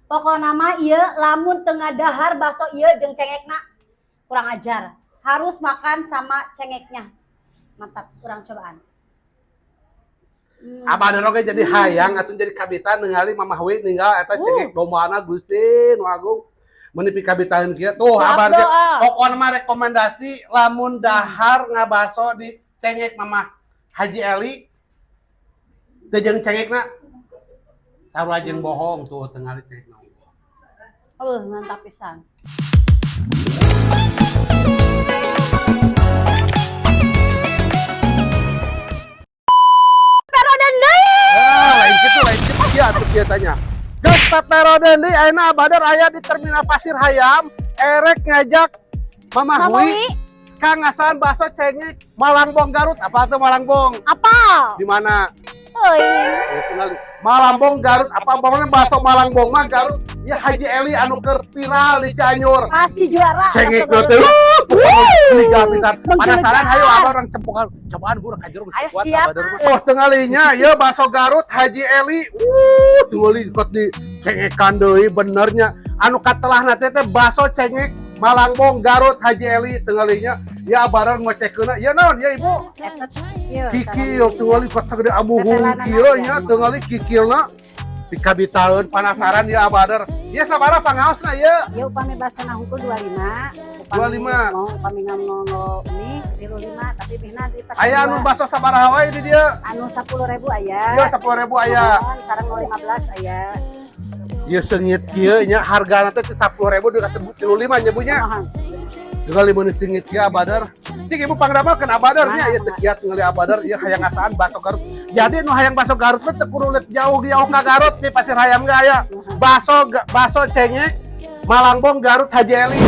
Pokoknya mah ieu lamun tengah dahar baso ieu jeung cengekna kurang ajar. Harus makan sama cengeknya. Mantap, kurang cobaan. Abah oge jadi hayang atuh jadi kabitan ningali Mamah Wi ninggal eta cengek domana Gusti nu agung. Mun pi kabitan kieu tuh abah ge pokona mah rekomendasi lamun dahar ngabaso di cengek Mamah Haji Eli teu jeung cengekna sarua jeung bohong tuh tengali cengekna. Mantap pisan. Peroden deui. Lain kitu kieu atuh kieu tanya. Geus peperoden deui ayeuna Badar aya di Terminal Pasir Hayam, erek ngajak Mamah Wi kangasan bakso cengek Malangbong Garut. Apa tuh Malangbong? Apa? Di mana? Euy. Malangbong Garut, apa pokoknya bakso Malangbong mah Garut. Ya Haji Eli anu keur viral di Cianjur. Pasti juara. Cengek teh. Liga pisan. Penasaran hayu abah orang cempokan cobaan budak ka jero Ayo siap. Oh, tengalinya ya bakso Garut Haji Eli. Tunggali ikut di cengekan deui benernya. Anu katelahna teh bakso cengek Malangbong Garut Haji Eli tengalinya. Ya bareng ngocekeuna. Ya naon ya Ibu? Kikil tunggali kok sagede amuhung kieu nya tunggali kikilna dikabitaeun penasaran ya Abadar. Ya sabaraha pangaosna ya? Ya upami basana hungkul 25. 25. Mau upami ngomong ini 35 tapi bina di tas. Aya anu bakso sabaraha wae di dieu? Anu 10.000 aya. Ya 10.000 aya. Sareng 15 aya. Ya seungit kieu nya hargana teh 10.000 dekat 35 nya Bu nya. Tunggali mun singit kieu Abadar. Cik Ibu pangdamelkeun Abadar nya ieu teh kiat ngali Abadar ieu hayang ngasaan bakso Garut. Jadi nu hayang bakso Garut teh teu kudu jauh ka Garut di Pasir Hayam ge aya. Bakso cengek Malangbong Garut Haji Eli.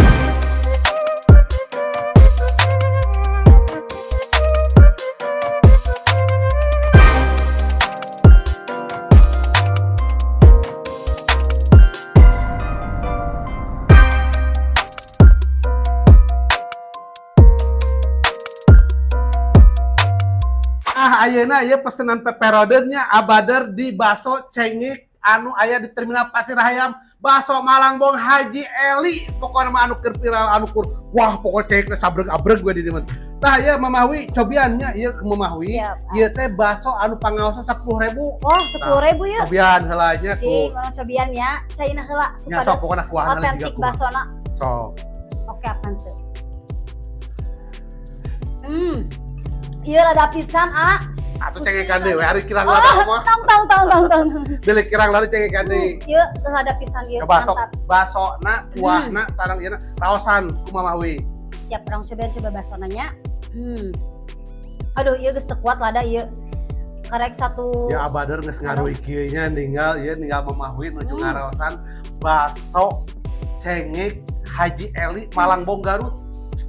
Ayeuna ieu pesenan peperodennya Abadar di bakso cengek anu aya di Terminal Pasir Hayam, bakso Malangbong Haji Eli. Pokona mah anu keur viral anu kur wah pokona cengekna sabreg-abreg we di dieu. Tah ieu Mamah Wi cobiannya ieu ke Mamah Wi. Ieu teh bakso anu pangaosna 10.000. Oh, 10.000 ya. Cobian heula nya Cing, urang cobian ya. Caina heula nya supaya sok pokona kuahna otentik basona. Sok. Oke, apaan tuh? Iya rada pisan, Atuh cengekan deui, hari kirang lada mah. Tong. Beli kirang lada cengekan deui. Ieu rada pisan ieu mantap. Basona, kuahna, sareng ieu raosan ku Mamah Wi. Siap orang coba basonanya. Aduh, ieu geus teu kuat lada ieu. Karek satu. Ya Abadar geus ngaruhi kieu nya ninggal Mamah Wi nuju ngaraosan bakso cengek Haji Eli Malangbong Garut.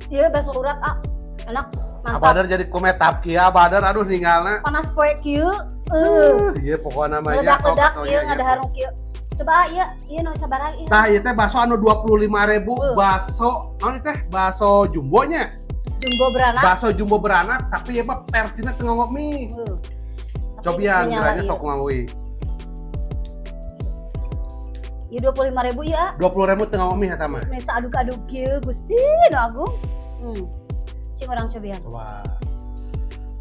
Ieu bakso urat enak. Mantap. Abadar jadi kometap kieu Abadar aduh ninggalna. Panas poe kieu. Ieu pokona mah nya Ledak ieu ngadaharu kieu. Coba ieu nu sabaraha ieu. Tah ieu teh bakso anu 25.000 bakso naon teh bakso jumbonya. Jumbo beranak. Bakso jumbo beranak tapi ieu mah versina teu nganggo mie. Cobian kiranya sok Mamah Wi. Ieu 25.000 ieu 20.000 teu nganggo mie eta mah. Mesa aduk-aduk kieu Gusti nu agung. Cing orang cobian. Wah.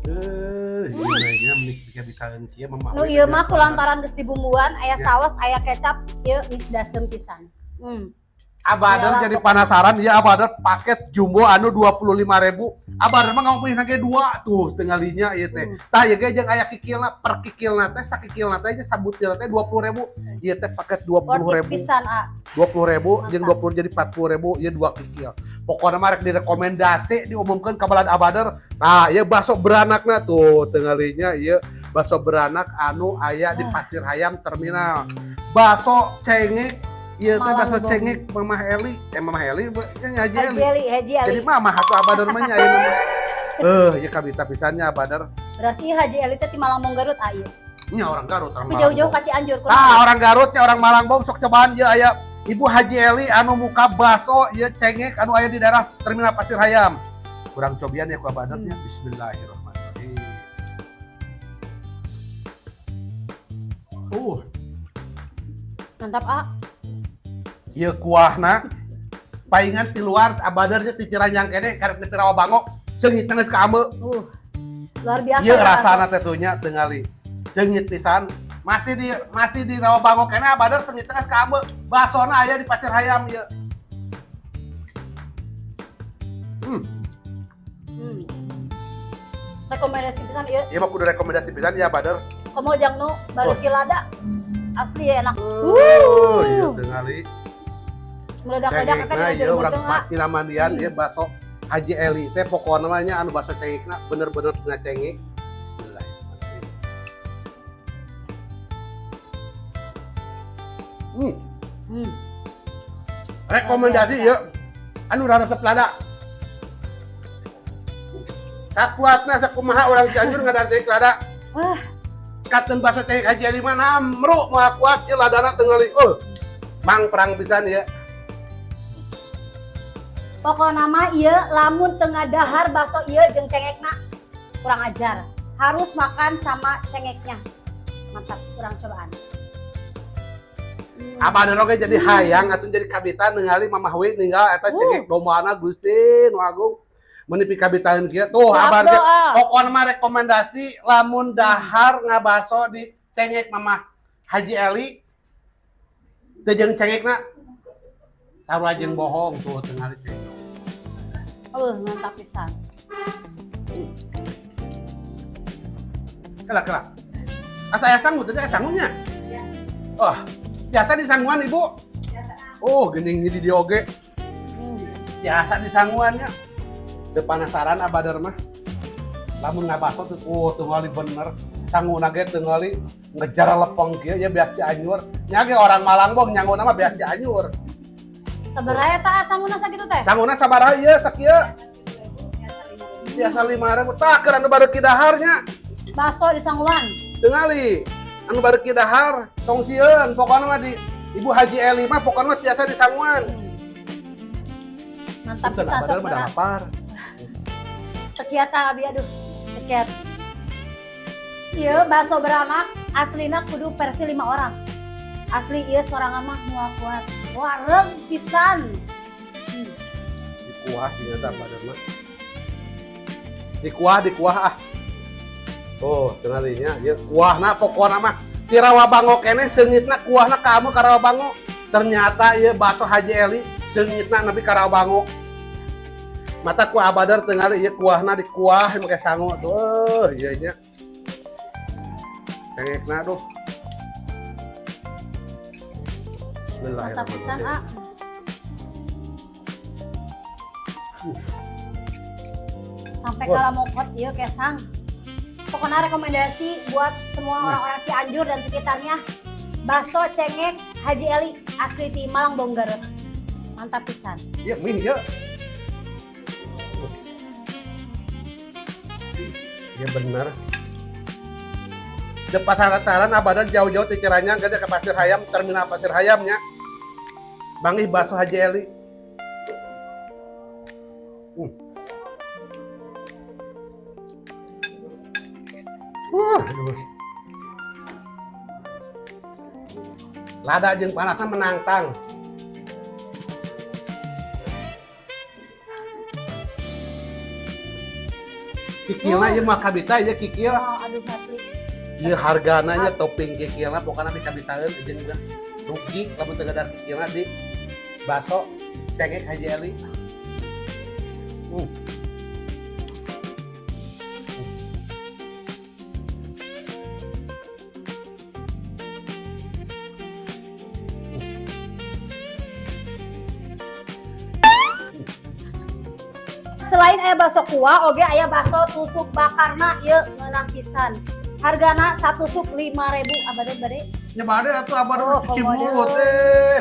Iya nya bisaeun kieu Mamah Wi. Nu ieu mah kulantaran geus dibumbuan, aya saos, aya kecap, ieu misdasem pisan. Abadar jadi penasaran, ya Abadar paket jumbo anu 25.000. Abadar mah ngomongin lagi 2 tuh tingalinya ieu teh. Tah ieu ge jeung aya kikilna, per kikilna teh sakikilna teh sabutil teh 20.000. Ieu teh paket 20.000. Pisan 20.000 jeung 20 jadi 40.000 ieu 2 kikil. Pokona mah rek direkomendasi diumumkeun ka balad Abadar. Nah, ieu bakso beranakna tuh tingalinya ieu bakso beranak anu aya di Pasir Hayam Terminal. Bakso cengek ieu teh bakso cengek Mamah Eli, Mamah Eli Haji Eli. Jadi Mamah atuh Abadar mah nya ayeuna mah. Ieu kabita pisannya Abadar. Berarti Haji Eli teh ti Malangbong Garut ieu. Nya orang Garut, orang Malangbong. Jauh-jauh ka Cianjur. Orang Garut nya orang Malangbong sok cobaan ieu aya Ibu Haji Eli anu muka bakso ieu cengek anu aya di daerah Terminal Pasir Hayam. Kurang cobian ya ku Abadar nya. Bismillahirrahmanirrahim. Mantap, Ieu kuahna paingan ti luar abadarnya ti ciranjang kene karek ti rawa bangok seungit geus ka ameu. Luar biasa. Ieu ya, rasana teh tuh nya teu ngali. Seungit pisan. Masih di rawa bangok kene abadar seungit geus ka ameu. Basona aya di Pasir Hayam ieu. Rekomendasi pisan ieu. Ieu mah kudu rekomendasi pisan ya Badar. Komo jangnu baru kilada. Asli enak. Ieu teu ngali. Meledak-ledak kan Cengekna ya ieu urang jeung pasti lamandian ieu baso Haji Eli teh pokona mah nya anu baso cengekna bener-bener tengah cengek. Bismillahirrahmanirrahim. Rekomendasi yuk anu resep lada sakuatna sakumaha orang Cianjur ngadardeuk lada katen baso cengek Haji Eli mah namru moal kuat ieu ladana teu ngali mang perang pisan ieu. Pokokna mah ieu lamun teu ngadahar baso ieu jeung cengekna kurang ajar. Harus makan sama cengeknya. Mantap, kurang cobaan. Abadar oge jadi hayang atuh jadi kabitan ningali Mamah Wi ninggal eta cengek domana Gusti nu agung mun nepi kabitaheun kieu tuh abar ge pokona mah rekomendasi lamun dahar ngabaso di cengek Mamah Haji Eli teu jeung cengekna sarua jeung bohong tuh teu ngali teh. Mantap pisan. Kelak. Asa aya sangu teh aya sangunya. Iya. Oh, biasa di sanguan Ibu? Biasa. Oh, geuning di dieu oge. Biasa di sanguannya. Teu penasaran abadar mah. Lamun ngabaso tuh ngali bener. Sanguna ge teu ngali ngejar lepeng kieu ya beas Cianjur. Nya ge orang Malang boh nyanguna mah beas Cianjur. Sabaraha eta sanguna sakitu teh? Sanguna sabaraha ieu sakieu? Biasa 5.000 tah keur anu bareuki daharnya. Baso di sanguan. Teu ngali. Anu bareuki dahar tong sieun pokona mah di Ibu Haji Eli mah pokona mah tiasa di sanguan. Mantap pisan sok mah lapar. Cekiat abi aduh. Cekiat. Ieu baso beranak aslina kudu versi 5 orang. Asli ieu sorangan mah moal kuat. Wareg pisan. Di kuah ternyata badan mah. Di kuah ah. Oh, tengalinya ieu kuahna pokona mah ti rawa bangok kene seungitna kuahna ka ameu ka rawa bangok. Ternyata ieu baso Haji Eli seungitna nepi ka rawa bangok. Mata ku abadar teu ngali ieu kuahna dikuah make sangu tuh. Ieu nya. Cengekna duh. Mantap pisan ah. Sampai kala mokot ieu kesang. Pokoknya rekomendasi buat semua orang-orang Cianjur dan sekitarnya. Baso cengek Haji Eli asli di Malang Bonggar. Mantap pisan. Iya, mie ya. Ya bener. Di pasaran abadan jauh-jauh ti Ciranyang ke Pasir Hayam, terminal Pasir Hayamnya. Bangih baso Haji Eli. Lada jeung panasna menantang. Kikilna ieu mah kabita ieu kikil. Oh, aduh asli. Ieu hargana nya topping kikilna pokona di kabitaeun jeung udah rugi lamun teu gadar kikilna di baso cengek Haji Eli. Selain aya baso kuah, oge aya baso tusuk bakarna ieu ngeunah pisan. Hargana satu sup 5.000 abade bade. Nya bade atuh abad cuci mulut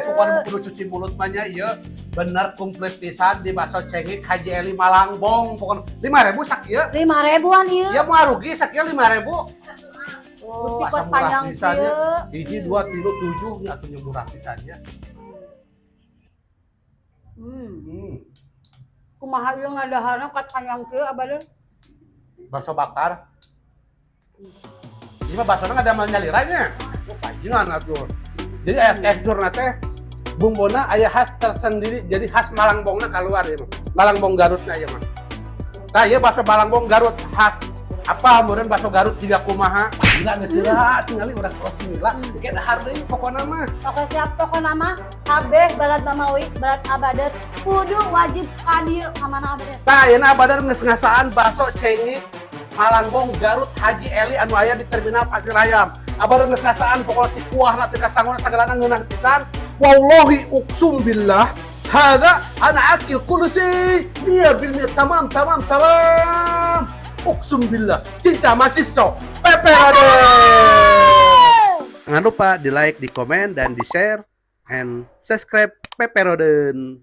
pokona kudu cuci mulut mah nya ieu bener komplit pisan di baso cengek Haji Eli Malangbong pokona 5.000 sakieu. 5.000-an ieu. Ya mah rugi sakieu 5.000. Gusti asa pot murah panjang pisannya. ieu. Hiji 2 3 7 nya atuh murah pisannya. Kumaha ieu ngadaharna kat panjang kieu abade. Bakso bakar. Ini mah baksona nggak ada nyaliranya. Oh, panjangan atuh. Jadi aya teksturna teh bumbona aya khas tersendiri, jadi khas Malangbongna keluar ya mah. Malangbong Garutnya ya mah. Nah ieu bakso Malangbong Garut khas apa meureun bakso Garut tiga kumaha? Enggak geuseulah tinggali urang closing lah. Dikit dahar deui pokona mah. Oke siap, pokoknya nama kabeh balad Mamawi, balad Abadat kudu wajib ka dieu ka mana Abadat. Tah ayeuna Abadar geus ngasaan bakso cengek Malangbong Garut Haji Eli anu aya di Terminal Pasir Ayam. Abadar geus ngasaan pokona ti kuahna teh kasangguna sagalana ngeunah pisan. Wallahi uqsum billah hada ana akil kulusi 100% tamam. Uqsum billah cinta masih so peperade. Jangan lupa di like, di komen, dan di share and subscribe Peperoden.